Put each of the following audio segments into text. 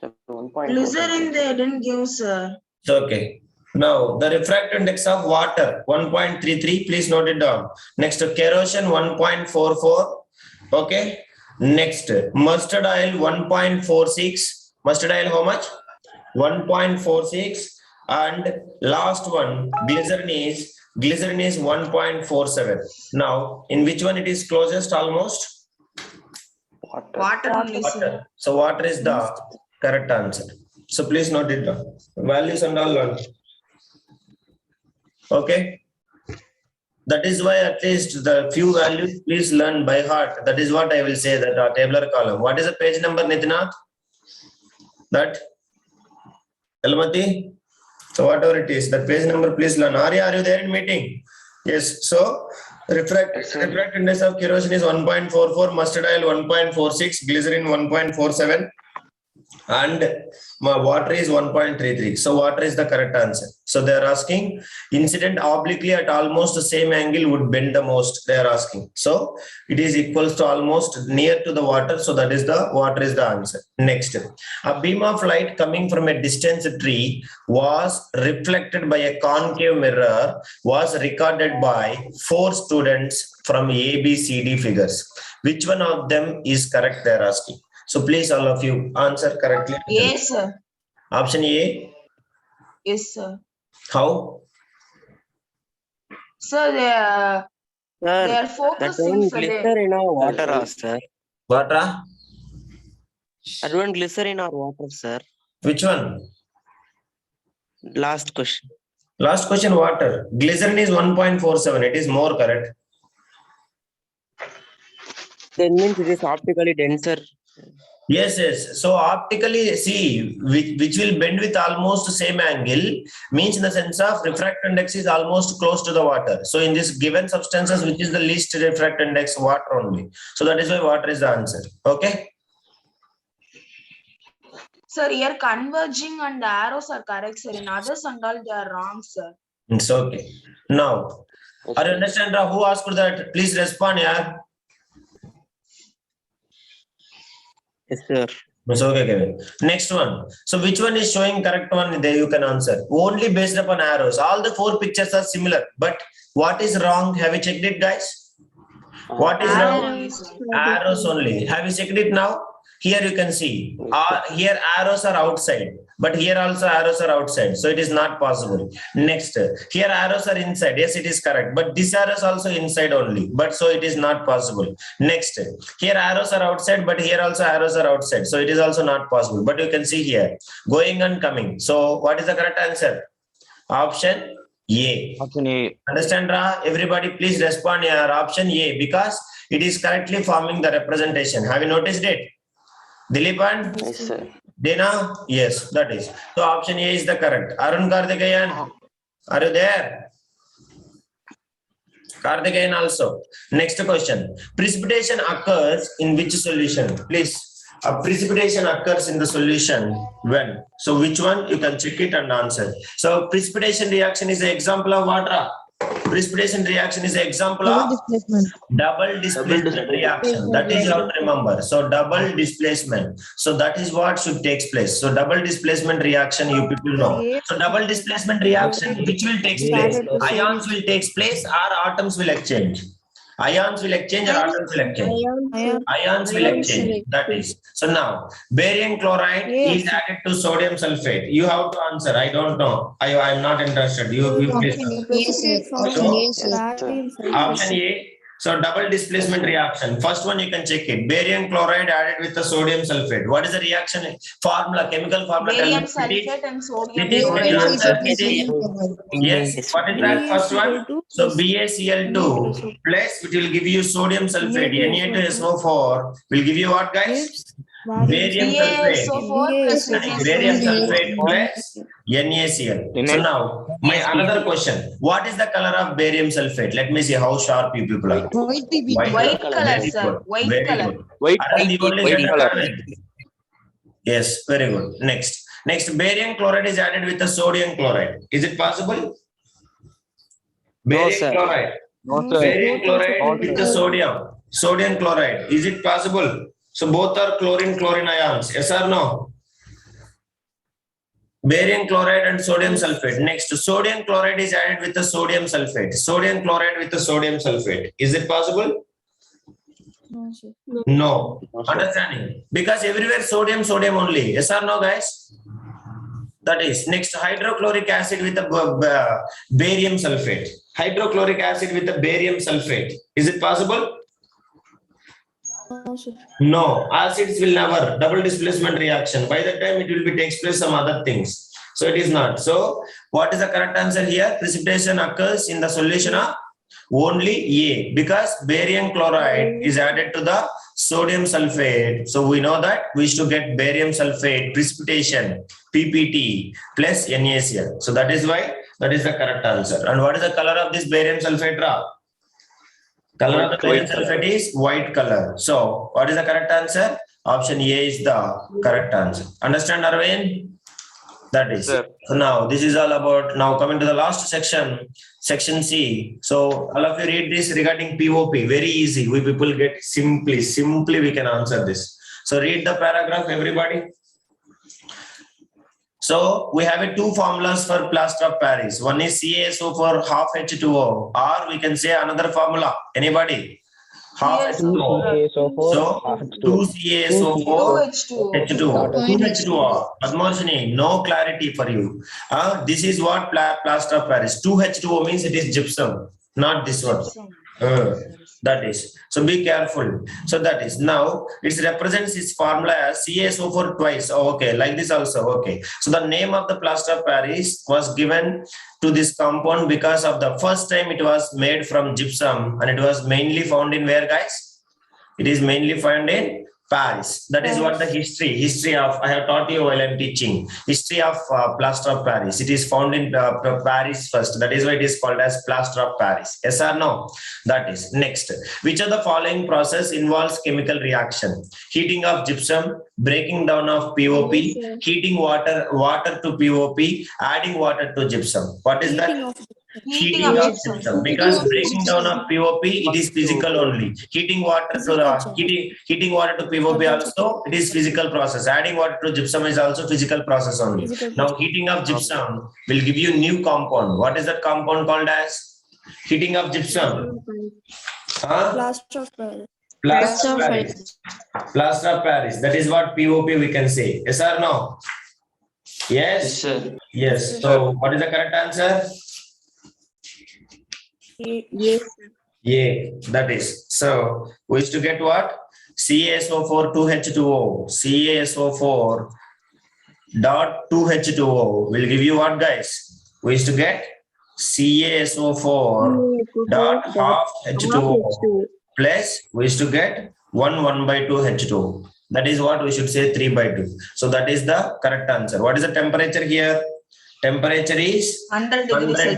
Glycerin they didn't give, sir. Okay. Now, the refractive index of water, 1.33. Please note it down. Next, kerosene, 1.44. Okay. Next, mustard oil, 1.46. Mustard oil, how much? 1.46. And last one, glycerin is 1.47. Now, in which one it is closest almost? Water only, sir. Water. So, water is the correct answer. So, please note it down. Values and all learn. Okay. That is why at least the few values please learn by heart. That is what I will say, that tabular column. What is the page number, Nitinath? That Almati? So whatever it is, that page number please learn. Arya, are you there in meeting? Yes. So refractive index of kerosene is 1.44, mustard oil 1.46, glycerin 1.47, and water is 1.33. So water is the correct answer. So they are asking incident obliquely at almost the same angle would bend the most. They are asking. So it is equals to almost near to the water. So that is the water is the answer. Next, a beam of light coming from a distant tree was reflected by a concave mirror was recorded by 4 students from A, B, C, D figures. Which one of them is correct? They are asking. So please all of you answer correctly. Yes, sir. Option A. Yes, sir. How? Sir, they are That focusing, one sir. glycerin or water, sir. Water? That one glycerin or water, sir. Which one? Last question. Last question, water. Glycerin is 1.47. It is more correct. That means it is optically denser. Yes, yes. So optically, see, which will bend with almost the same angle means in the sense of refractive index is almost close to the water. So in this given substances, which is the least refractive index? Water only. So that is why water is the answer. Okay. Sir, here converging and arrows are correct, sir. In others and all, they are wrong, sir. It's okay. Now, are you understand who asked for that? Please respond, yeah. Yes, sir. It's okay, Kevin. Next one. So which one is showing correct one? There you can answer. Only based upon arrows. All the 4 pictures are similar. But what is wrong? Have you checked it, guys? What is wrong? Arrows. Arrows only. Have you checked it now? Here you can see. Here arrows are outside. But here also arrows are outside. So it is not possible. Next. Here arrows are inside. Yes, it is correct. But this arrows also inside only. But so it is not possible. Next. Here arrows are outside. But here also arrows are outside. So it is also not possible. But you can see here. Going and coming. So what is the correct answer? Option A. Option A. Understand, Ra? Everybody please respond here. Option A. Because it is correctly forming the representation. Have you noticed it? Dilipan? Yes, sir. Dina? Yes, that is. So option A is the correct. Arun Karthikeyan, are you there? Karthikeyan also. Next question. Precipitation occurs in which solution? Please. Precipitation occurs in the solution when? So which one? You can check it and answer. So precipitation reaction is an example of what? Ra? Precipitation reaction is an example of double displacement reaction. That is you have to remember. So double displacement. So that is what should take place. So double displacement reaction you people know. So double displacement reaction which will take place? Ions will take place or atoms will exchange. Ions will exchange or atoms will exchange? Ions will exchange. That is. So now, barium chloride is added to sodium sulfate. You have to answer. I don't know. I am not interested. You please answer. Option A. So double displacement reaction. First one you can check it. Barium chloride added with the sodium sulfate. What is the reaction formula? Chemical formula. Barium sulfate and sodium Yes. Yes. What is that first one? So BaCl2 plus it will give you sodium sulfate. Na2SO4 will give you what, guys? Barium sulfate. BaSO4 plus Barium sulfate plus NaCl. So now my another question. What is the color of barium sulfate? Let me see how sharp you people are. White color, Very sir. good. White Very color. good. White, Arun, you only white get color. a- Yes, very good. Next, barium chloride is added with the sodium chloride. Is it possible? Barium sir. chloride. No, sir. Barium chloride No, with sir. the sodium chloride. Is it possible? So both are chlorine ions. Yes or no? Barium chloride and sodium sulfate. Next, sodium chloride is added with the sodium sulfate. Sodium chloride with the sodium sulfate. Is it possible? No, sir. No. Understanding? Because everywhere sodium, sodium only. Yes or no, guys? That is next hydrochloric acid with the barium sulfate. Hydrochloric acid with the barium sulfate. Is it possible? No, sir. No. Acids will never double displacement reaction. By that time, it will be takes place some other things. So it is not. So what is the correct answer here? Precipitation occurs in the solution of only A because barium chloride is added to the sodium sulfate. So we know that we should get barium sulfate precipitation PPT plus NaCl. So that is why that is the correct answer. And what is the color of this barium sulfate drop? Color of the barium sulfate is white color. So what is the correct answer? Option A is the correct answer. Understand, Arvind? That is. Sir. So now this is all about now coming to the last section, section C. So all of you read this regarding POP. Very easy. We people get simply we can answer this. So read the paragraph, everybody. So we have two formulas for plaster of Paris. One is CaSO for half H2O, or we can say another formula. Anybody? Half H2O. So 2CaSO4 H2O. 2H2O. Padmashini, no clarity for you. This is what plaster of Paris. 2H2O means it is gypsum, not this one. That is. So be careful. So that is. Now it represents its formula as CaSO4 twice. Oh, okay, like this also. Okay. So the name of the plaster of Paris was given to this compound because of the first time it was made from gypsum, and it was mainly found in where, guys? It is mainly found in Paris. That is what the history of, I have taught you while I'm teaching, history of plaster of Paris. It is found in Paris first. That is why it is called as plaster of Paris. Yes or no? That is. Next, which of the following process involves chemical reaction? Heating of gypsum, breaking down of POP, heating water to POP, adding water to gypsum. What is that? Heating of gypsum. Because breaking down of POP, it is physical only. Heating water to the heating water to POP also, it is physical process. Adding water to gypsum is also physical process only. Now heating of gypsum will give you new compound. What is that compound called as? Heating of gypsum. Plaster of Paris. Plaster of Paris. Plaster of Paris. That is what POP we can say. Yes or no? Yes? Yes, sir. Yes. So what is the correct answer? Yes. Yeah, that is. So we used to get what? CaSO4 2H2O. CaSO4 dot 2H2O will give you what, guys? We used to get CaSO4 dot half H2O plus we used to get 1 by 2 H2O. That is what we should say 3 by 2. So that is the correct answer. What is the temperature here? Temperature is 100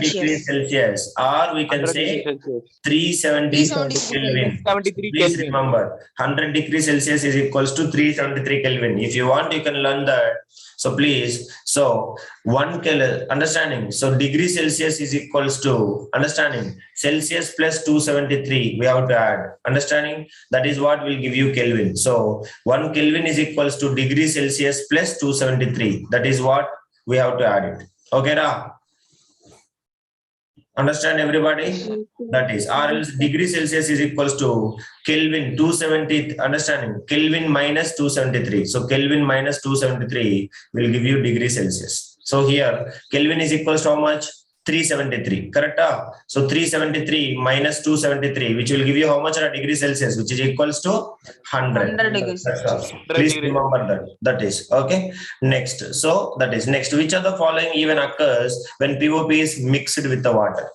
degrees Celsius, or we can say 370 Kelvin. 73 Please Kelvin. remember, 100 degrees Celsius is equals to 373 Kelvin. If you want, you can learn that. So please, so 1 Kelvin, understanding. So degree Celsius is equals to, understanding, Celsius plus 273, we have to add. Understanding, that is what will give you Kelvin. So 1 Kelvin is equals to degree Celsius plus 273. That is what we have to add it. Okay, na? Understand, everybody? That is, or else degree Celsius is equals to Kelvin 270. Understanding, Kelvin minus 273. So Kelvin minus 273 will give you degree Celsius. So here Kelvin is equals to how much? 373. Correct? So 373 minus 273, which will give you how much at degree Celsius, which is equals to 100. 100 degrees. That's all. Please remember that. That is okay. Next. So that is next. Which of the following even occurs when POP is mixed with the water?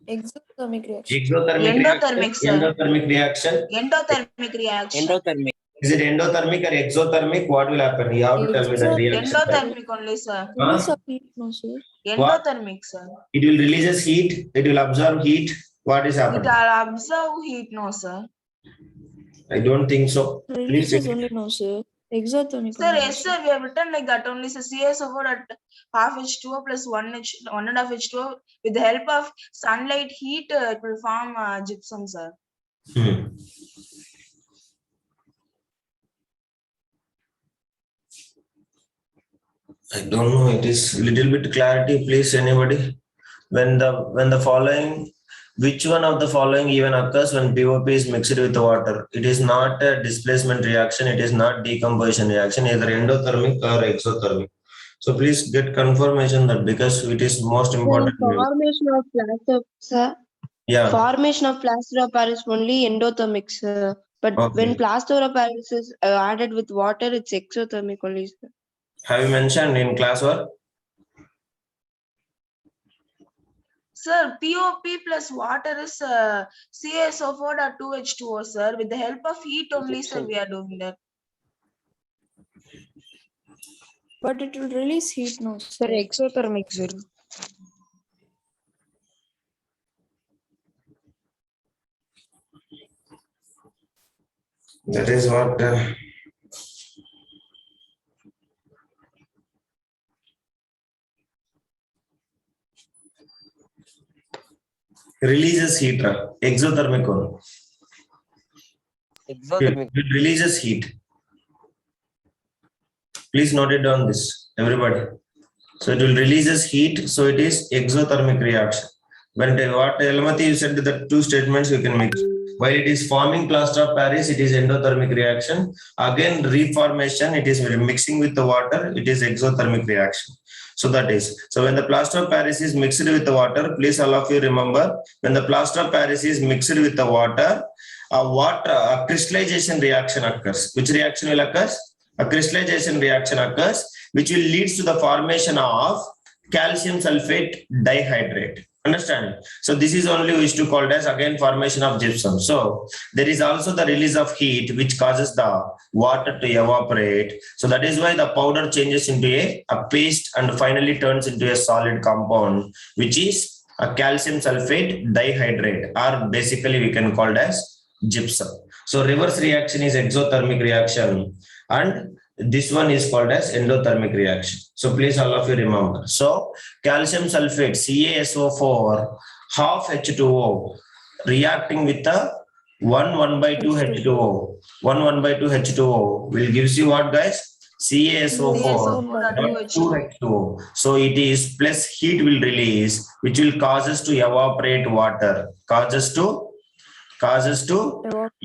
Exothermic reaction. Endothermic, sir. Endothermic reaction. Endothermic reaction. Endothermic. Is it endothermic or exothermic? What will happen? You have to tell me the reaction. Endothermic only, sir. Release of heat, no, sir. Endothermic, sir. It will releases heat. It will absorb heat. What is It happening? will absorb heat, no, sir. I don't think so. Please. Releases only, no, sir. Exothermic. Sir, only, yes, sir. We have written like that only. So CaSO4 at half H2O plus 1.5 H2O with the help of sunlight heat, it will form gypsum, sir. I don't know. It is little bit clarity, please. Anybody? When the following, which one of the following even occurs when POP is mixed with water? It is not a displacement reaction. It is not decomposition reaction, either endothermic or exothermic. So please get confirmation that, because it is most important. Formation of plaster, sir. Yeah. Formation of plaster of Paris only endothermic, sir. But Okay. when plaster of Paris is added with water, it's exothermic only, sir. Have you mentioned in class work? Sir, POP plus water is CaSO4 or 2H2O, sir. With the help of heat only, sir, we are doing that. But it will release heat, no, Sir, sir. exothermic, sir. That is what. Releases heat, exothermic one. Exothermic. It releases heat. Please note it down this, everybody. So it will releases heat. So it is exothermic reaction. When what Elamati you said the two statements you can mix. While it is forming plaster of Paris, it is endothermic reaction. Again, reformation, it is mixing with the water, it is exothermic reaction. So that is, so when the plaster of Paris is mixed with the water, please all of you remember, when the plaster of Paris is mixed with the water, a crystallization reaction occurs. Which reaction will occur? A crystallization reaction occurs, which will lead to the formation of calcium sulfate dihydrate. Understand? So this is only used to called as again formation of gypsum. So there is also the release of heat which causes the water to evaporate. So that is why the powder changes into a paste and finally turns into a solid compound, which is a calcium sulfate dihydrate, or basically we can call it as gypsum. So reverse reaction is exothermic reaction, and this one is called as endothermic reaction. So please all of you remember. So calcium sulfate CaSO4 half H2O reacting with the 1,1/2 H2O. 1,1/2 H2O will gives you what, guys? CaSO4 2 H2O. So it is plus heat will release, which will cause us to evaporate water. Causes to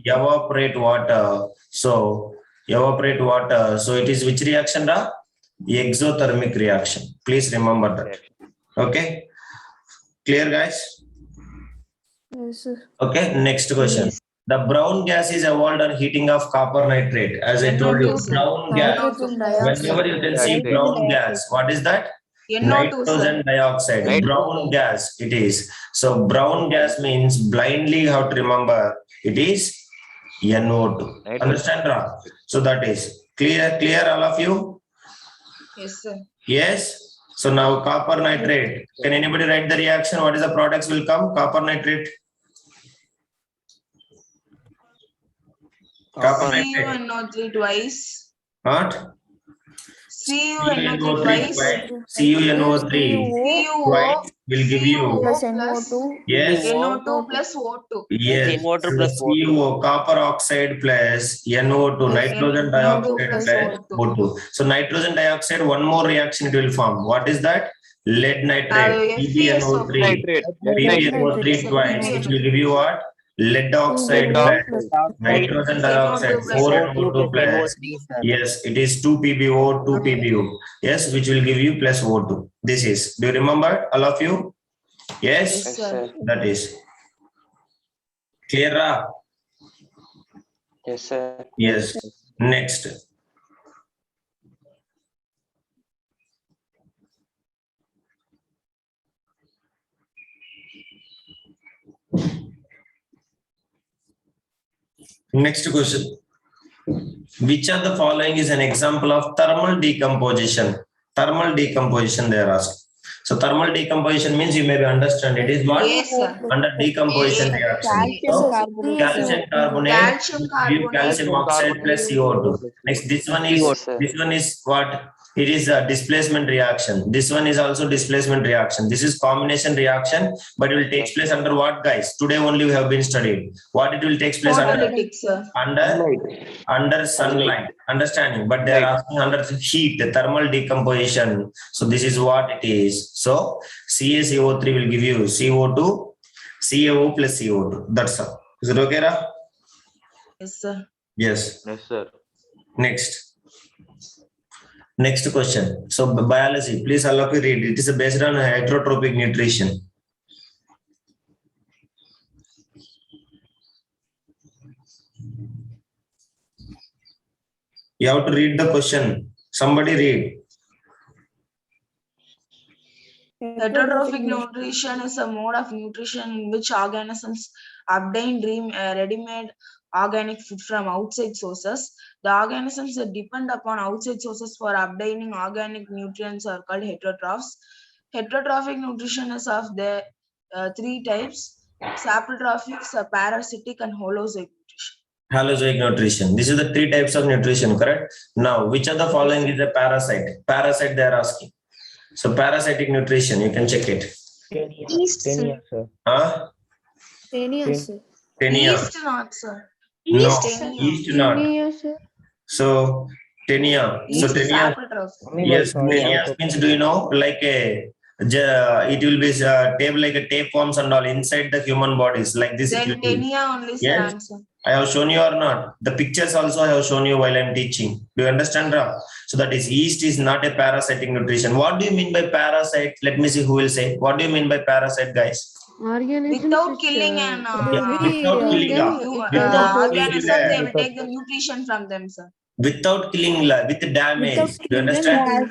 evaporate water. So evaporate water. So it is which reaction? Exothermic reaction. Please remember that. Okay. Clear, guys? Yes, sir. Okay. Next question. The brown gas is evolved on heating of copper nitrate. As I told you, brown gas. Nitrogen dioxide. Whenever you can see brown gas, what is that? NO2, sir. Nitrogen dioxide. Brown gas. It is. So brown gas means blindly you have to remember it is NO2. Understand, Ra? So that is clear all of you? Yes, sir. Yes. So now copper nitrate. Can anybody write the reaction? What is the products will come? Copper nitrate. Copper nitrate. CuNO3 twice. What? CuNO3 twice. CuNO3 twice will give you. Plus NO2. Yes. NO2 plus O2. Yes. Water plus CO, copper oxide plus NO2, nitrogen dioxide plus plus O2. So nitrogen dioxide, one more reaction it will form. What is that? Lead nitrate, PbNO3, PbNO3 twice, which will give you what? Lead oxide plus nitrogen dioxide, 4NO2 plus. Yes, it is 2PbO, 2PbO. Yes, which will give you plus O2. This is. Do you remember, all of you? Yes, Yes, sir. that is. Clear? Yes, sir. Yes. Next. Next question. Which of the following is an example of thermal decomposition? Thermal decomposition they are asked. So thermal decomposition means you may understand it is what? Yes, sir. Under decomposition Yes, reaction. So, calcium carbonate, Calcium give carbonate. calcium oxide plus CO2. Next, this one is what? It is a displacement reaction. This one is also displacement reaction. This is combination reaction, but it will take place under what, guys? Today only we have been studied. What it will take place under? Photolytic, sir. Under sunlight. Understanding, but they are asking under heat, the thermal decomposition. So this is what it is. So CaCO3 will give you CO2, CaO plus CO2. That's all. Is it okay, Ra? Yes, sir. Yes. Yes, sir. Next question. So biology, please all of you read. It is based on heterotrophic nutrition. You have to read the question. Somebody read. Heterotrophic nutrition is a mode of nutrition in which organisms obtain ready-made organic food from outside sources. The organisms that depend upon outside sources for obtaining organic nutrients are called heterotrophs. Heterotrophic nutrition is of the three types: saprotrophic, parasitic, and holozoic nutrition. Halozoic nutrition. This is the three types of nutrition, correct? Now, which of the following is a parasite? Parasite they are asking. So parasitic nutrition, you can check it. Tenia, sir. Huh? Tenia, sir. Tenia. Yeast not, sir. No, Tenia. yeast not. Tenia, sir. So tenia. So Yeast is tenia. saprotrophic. Yes, tenia means, do you know, like it will be tape like a tapeworms and all inside the human bodies like this. It will Then be. tenia only, sir, Yes. answer. I have shown you or not? The pictures also I have shown you while I'm teaching. Do you understand, Ram? So that is yeast is not a parasitic nutrition. What do you mean by parasite? Let me see who will say. What do you mean by parasite, guys? Without killing an Without killing, organism, they will take the nutrition from them, sir. without killing, with damage. Without Do you understand? As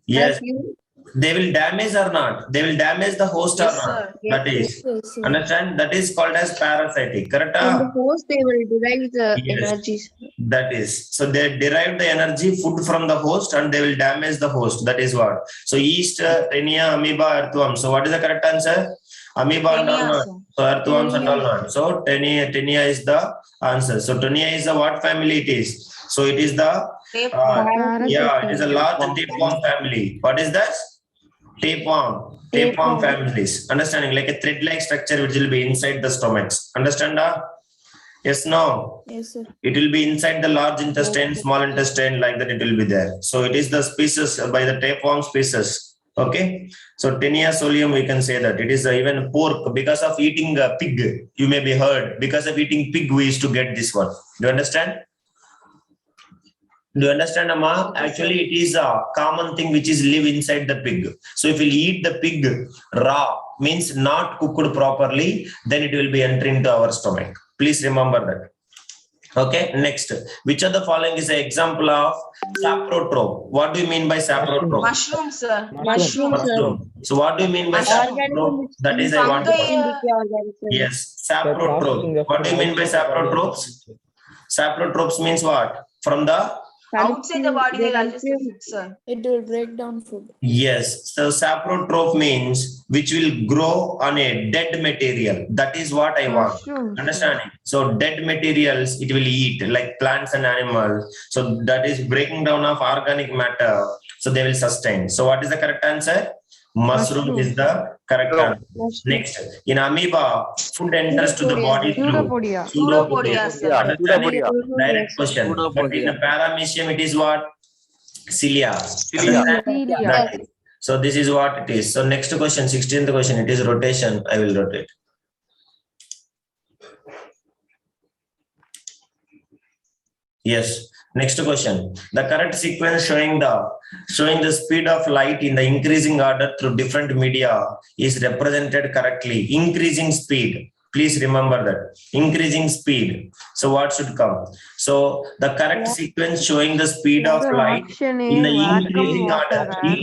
Yes. you, They will damage or not? They will damage the host or Yes, not? sir. That is. Yes, sir. Understand? That is called as parasitic. Correct? from the host, they will derive the Yes. energies. That is. So they derive the energy, food from the host, and they will damage the host. That is what. So yeast, tenia, amoeba, earthworm. So what is the correct answer? Amoeba and all Tenia, not. sir. So earthworms and all not. So tenia is the answer. So tenia is the what family it is? So it is the yeah, it is a large tapeworm family. What is that? Tapeworm families. Understanding, like a thread-like structure which will be inside the stomachs. Understand? Yes, no. Yes, sir. It will be inside the large intestine, small intestine, like that it will be there. So it is the species by the tapeworm species. Okay. So Tenia solium, we can say that it is even pork because of eating pig. You may be heard because of eating pig, we used to get this one. Do you understand? Do you understand, Amma? Actually, it is a common thing which is live inside the pig. So if you eat the pig raw, means not cooked properly, then it will be entering into our stomach. Please remember that. Okay, next. Which of the following is an example of saprotrope? What do you mean by saprotrope? Mushroom, sir. Mushroom. So what do you mean by saprotrope? That is a what? Yes, saprotrope. What do you mean by saprotropes? Saprotropes means what? From the Outside the body, they digest the food, sir. It will break down food. yes. So saprotroph means which will grow on a dead material. That is what I want. Understanding? So dead materials it will eat like plants and animals. So that is breaking down of organic matter. So they will sustain. So what is the correct answer? Mushroom is the correct answer. Next, in amoeba, food enters to the body through Pseudopodia, sir. Understanding? Direct question. But in the paramecium, it is what? Cilia. Understand? That is. So this is what it is. So next question, 16th question, it is rotation. I will rotate. Yes. Next question. The correct sequence showing the speed of light in the increasing order through different media is represented correctly. Increasing speed. Please remember that. Increasing speed. So what should come? So the correct sequence showing the speed of light in the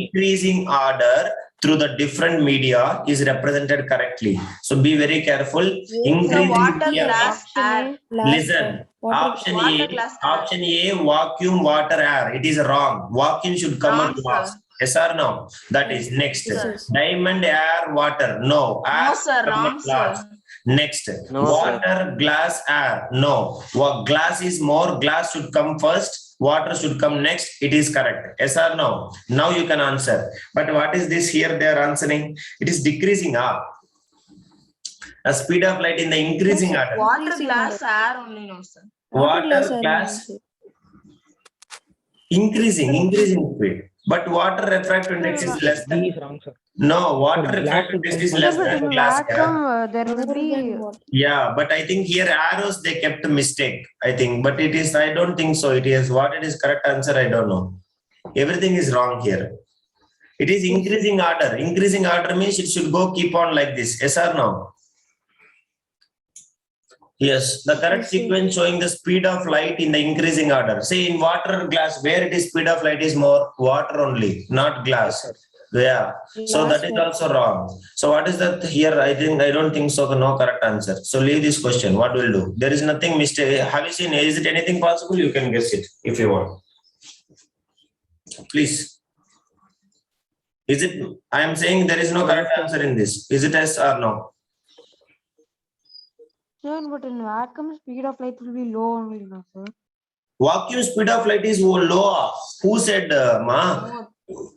increasing order through the different media is represented correctly. So be very careful. So Increasing water, media. glass, air. Listen. Option water, A, glass, air. option A, vacuum, water, air. It is wrong. Vacuum should come Wrong, at sir. last. Yes or no? That is next. Yes, Diamond, air, water. No. Air No, sir. come Wrong, at last. sir. Next. No, Water, glass, air. No. What glass is more, glass should come first. water should come next. It is correct. Yes or no? Now you can answer. But what is this here they are answering? It is decreasing up. A speed of light in the increasing order. Water, Increasing glass, order. air only, no, sir. Water, glass, increasing speed. But water refractive index is less B than. is wrong, sir. No, water Sir, refractive glass index is is less more than than glass. Yeah. Vacuum, there will be Yeah, but I think here arrows they kept a mistake. I think, but it is. I don't think so. It is what it is correct answer. I don't know. Everything is wrong here. It is increasing order. Increasing order means it should go keep on like this. Yes or no? Yes, the correct Yes, sir. sequence showing the speed of light in the increasing order. Say in water glass, where it is speed of light is more water only, not glass. Yeah, so that is also wrong. So what is that here? I don't think so. No correct answer. So leave this question. What will do? There is nothing mistake. Have you seen? Is it anything possible? You can guess it if you want. Please. Is it? I am saying there is no correct answer in this. Is it yes or no? sir, but in vacuum speed of light will be low only, no, sir. Vacuum speed of light is low. Who said, ma?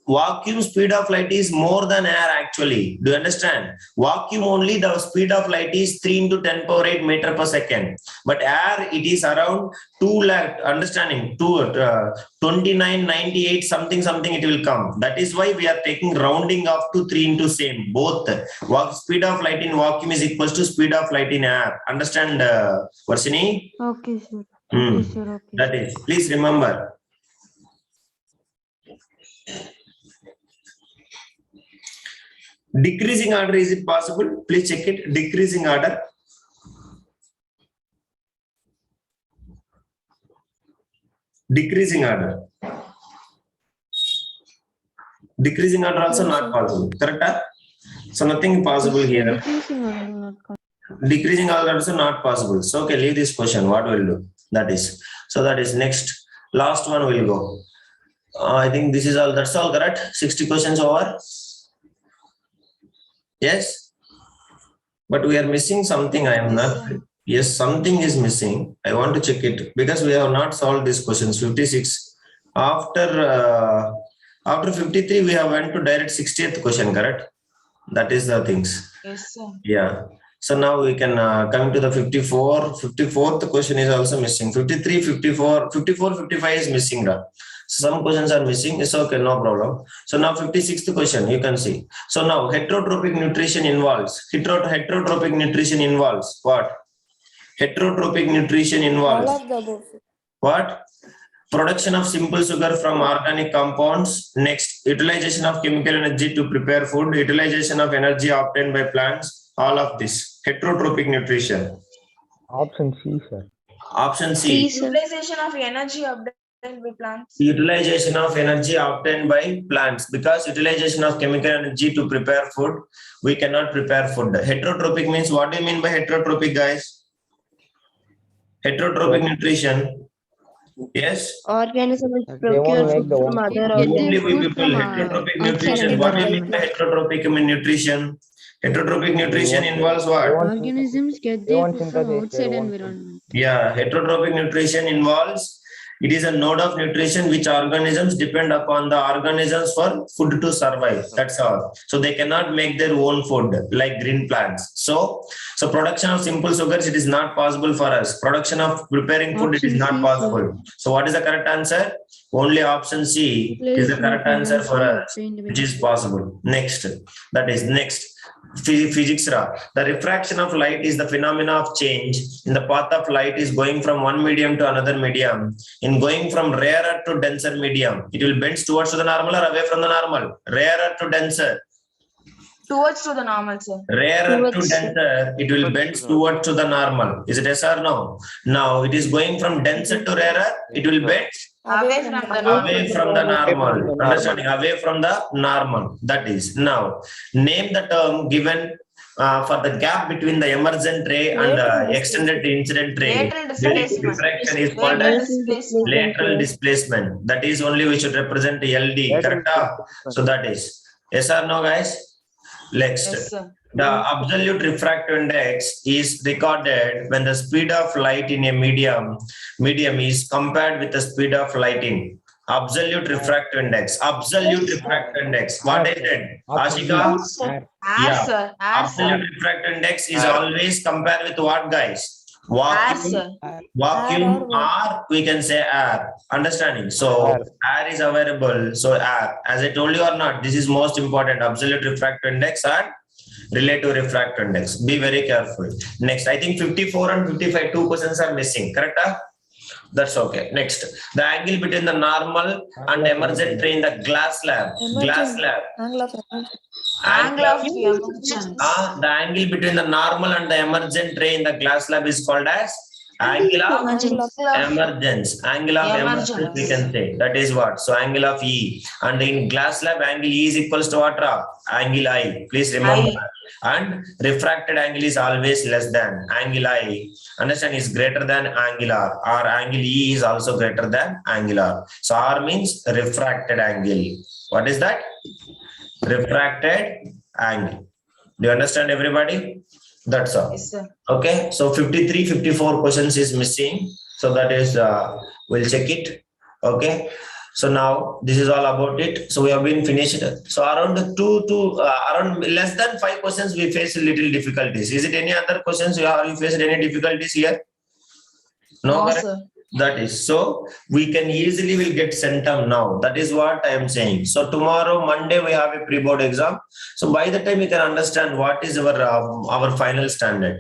Vacuum speed of light is more than air actually. Do you understand? Vacuum only the speed of light is 3 into 10 power 8 meter per second. But air it is around 2 lakh, understanding, 2998 something it will come. That is why we are taking rounding up to 3 into same. Both speed of light in vacuum is equals to speed of light in air. Understand, Varshini? Okay, sir. Hmm. Okay, sir. Okay. That is, please remember. Decreasing order, is it possible? Please check it. Decreasing order. Decreasing order. Decreasing order also not possible. Correct? So nothing possible here. Decreasing order, not Decreasing order also not possible. So okay, leave this question. What will do? That is. So that is next. Last one will go. I think this is all. That's all correct. 60 questions over. Yes. But we are missing something. I am not. Yes, something is missing. I want to check it because we have not solved these questions. 56. After 53, we have went to direct 60th question. Correct. That is the things. Yes, sir. Yeah. So now we can come to the 54. 54th question is also missing. 53, 54, 55 is missing. Some questions are missing. It's okay, no problem. So now 56th question, you can see. So now heterotropic nutrition involves. Heterotropic nutrition involves what? Heterotropic nutrition involves. All of the above, sir. What? Production of simple sugar from organic compounds. Next, utilization of chemical energy to prepare food. Utilization of energy obtained by plants. All of this. Heterotropic nutrition. Option C, sir. Option C. Utilization of energy obtained by plants. Utilization of energy obtained by plants. Because utilization of chemical energy to prepare food, we cannot prepare food. Heterotropic means, what do you mean by heterotropic, guys? Heterotropic nutrition. Yes. Organism which They won't procure make food the from own other food. Only organisms. we Food people from, heterotropic outside nutrition. What do you mean by environment. heterotropic nutrition? Heterotropic nutrition involves what? Organisms get They their want food from synthesis, outside they want environment. Yeah, heterotropic nutrition involves, it is a node of nutrition which organisms depend upon the organisms for food to survive. That's all. So they cannot make their own food like green plants. So production of simple sugars, it is not possible for us. Production of preparing food, it is Option not C, possible. So what is the correct answer? Only option C is the correct answer for us, which is possible. Next, that is next. Physics ra. The refraction of light is the phenomena of change in the path of light is going from one medium to another medium. In going from rarer to denser medium, it will bend towards to the normal or away from the normal. Rarer to denser. Towards to the normal, sir. Rarer to denser, it will bend towards to the normal. Is it yes or no? Now it is going from denser to rarer, it will bend Away from the normal. away from the normal. Understanding? Away from the normal. That is. Now, name the term given for the gap between the emergent ray and the extended incident ray. Lateral During displacement. diffraction is called Lateral as displacement. lateral displacement. That is only we should represent LD. Correct? So that is. Yes or no, guys? Next. Yes, sir. The absolute refractive index is recorded when the speed of light in a medium is compared with the speed of light in absolute refractive index. Absolute refractive index. What is it? Option Ashika? C, air. Yeah. sir. Absolute refractive index is always compared with what, guys? Vacuum, Sir. vacuum, Air or we can say air. Understanding? So Air. air is available. So air, as I told you or not, this is most important. Absolute refractive index and relative refractive index. Be very careful. Next, I think 54 and 55, 2 questions are missing. Correct? That's okay. Next, the angle between the normal and emergent ray in the glass slab. Glass slab. Angle of emergence. Angle of emergence. The angle between the normal and the emergent ray in the glass slab is called as angle of Angle of emergence. Angle of emergence, we can say. That is what? So angle of E. And in glass slab, angle E is equals to what? Angle I. Please remember. And refracted angle is always less than angle I. Understand, is greater than angular, or angle E is also greater than angular. So R means refracted angle. What is that? Refracted angle. Do you understand, everybody? That's all. Yes, sir. Okay, so 53, 54 questions is missing. So that is, we'll check it. Okay. So now this is all about it. So we have been finished. So around around less than 5 questions, we face little difficulties. Is it any other questions you faced any difficulties here? No, correct? sir. That is, so we can easily will get centum now. That is what I am saying. So tomorrow, Monday, we have a pre-board exam. So by the time you can understand what is our final standard.